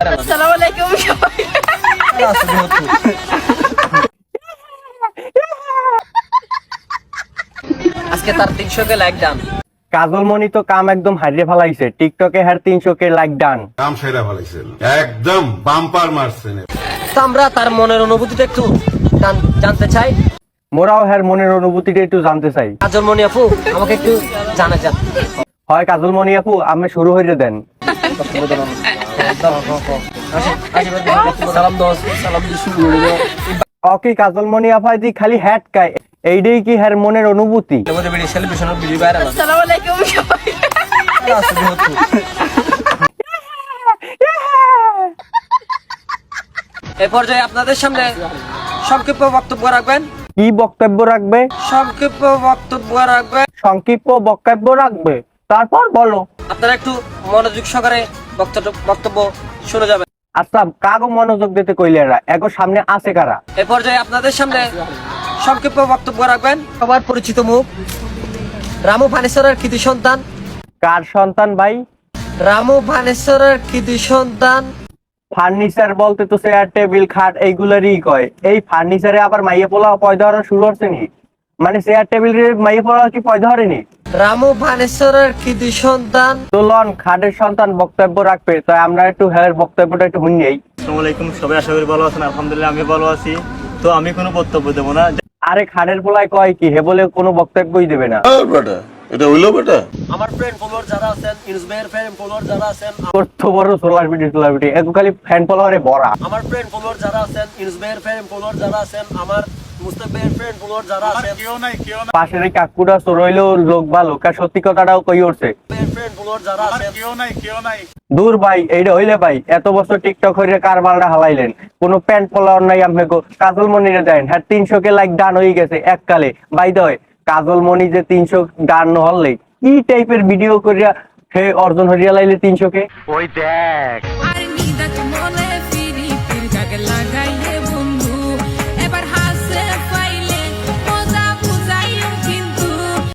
আসসালামু আলাইকুম সবাই। আজকে তার 300 কে লাইক ডান। কাজল মনি তো কাম একদম হারিয়ে ফেলাইছে, টিকটকে হ্যার 300 কে লাইক ডান। কাম সেরা ফেলাইছেন, একদম বাম্পার মারছেন। তো আমরা তার মনের অনুভূতিটা একটু জানতে চাই। মোরাও হ্যার মনের অনুভূতিটা একটু জানতে চাই। কাজল মনি আপু আমাকে একটু জানান। হয় কাজল মনি আপু আমি শুরু হইতে দেন। সালাম দোস্ত, সালাম দিয়ে শুরু হইল। ওকে কাজল মনি আপা দি খালি হ্যাট কায়, এইটাই কি হ্যার মনের অনুভূতি? আমাদের ভিডিও সেলিব্রেশনের ভিডিও ভাইরাল। আসসালামু আলাইকুম সবাই। এই পর্যায়ে আপনাদের সামনে সংক্ষিপ্ত বক্তব্য রাখবেন। কি বক্তব্য রাখবে? সংক্ষিপ্ত বক্তব্য রাখবেন। সংক্ষিপ্ত বক্তব্য রাখবে, তারপর বলো। আপনারা একটু মনোযোগ সহকারে বক্তব্য শুনে যাবেন। আচ্ছা কাগো মনোযোগ দিতে কইলেরা, এগো সামনে আছে কারা? এই পর্যায়ে আপনাদের সামনে সংক্ষিপ্ত বক্তব্য রাখবেন সবার পরিচিত মুখ রামু ফার্নিচারের কৃতি সন্তান। কার সন্তান ভাই? রামু ফার্নিচারের কৃতি সন্তান। ফার্নিচার বলতে তো চেয়ার টেবিল খাট এইগুলারই কয়। এই ফার্নিচারে আবার মাইয়া পোলা পয়দা হওয়া শুরু হচ্ছে নি? মানে চেয়ার টেবিল মাইয়া পোলা কি পয়দা হয়নি? রামু ফার্নিচারের কৃতি সন্তান। তোলন খাটের সন্তান বক্তব্য রাখবে, তাই আমরা একটু হ্যার বক্তব্যটা একটু শুনি। আসসালামু আলাইকুম, সবাই আশা করি ভালো আছেন। আলহামদুলিল্লাহ আমি ভালো আছি। তো আমি কোনো বক্তব্য দেবো না। আরে খাটের পোলায় কয় কি, হে বলে কোনো বক্তব্যই দেবে না। এটা হইলো বেটা। আমার ফ্রেন্ড ফলোয়ার যারা আছেন, ইউজবের ফ্রেন্ড ফলোয়ার যারা আছেন, করতো বড় সোলার ভিডিও এগো খালি ফ্যান ফলোয়ারে ভরা। আমার ফ্রেন্ড ফলোয়ার যারা আছেন, ইউজবের ফ্রেন্ড ফলোয়ার যারা আছেন, আমার মুস্তাফের ফ্রেন্ড ফলোয়ার যারা আছেন, পাশের এই কাকুটা চড়ইলো লোক ভালো, কার সত্যি কথাটাও কই উঠছে। ফ্রেন্ড ফলোয়ার যারা আছেন, দূর ভাই এইটা হইলে ভাই এত বছর টিকটক হইলে কারবারটা হালাইলেন, কোনো প্যান্ট ফলোয়ার নাই আপনি কাজল মনিরে দেন। হ্যাঁ 300 কে লাইক ডান হয়ে গেছে এককালে। বাই দ্য ওয়ে কাজল মনি যে 300 ডান হলে কি টাইপের ভিডিও করিয়া হে অর্জন হইয়া লাইলে 300 কে? ওই দেখ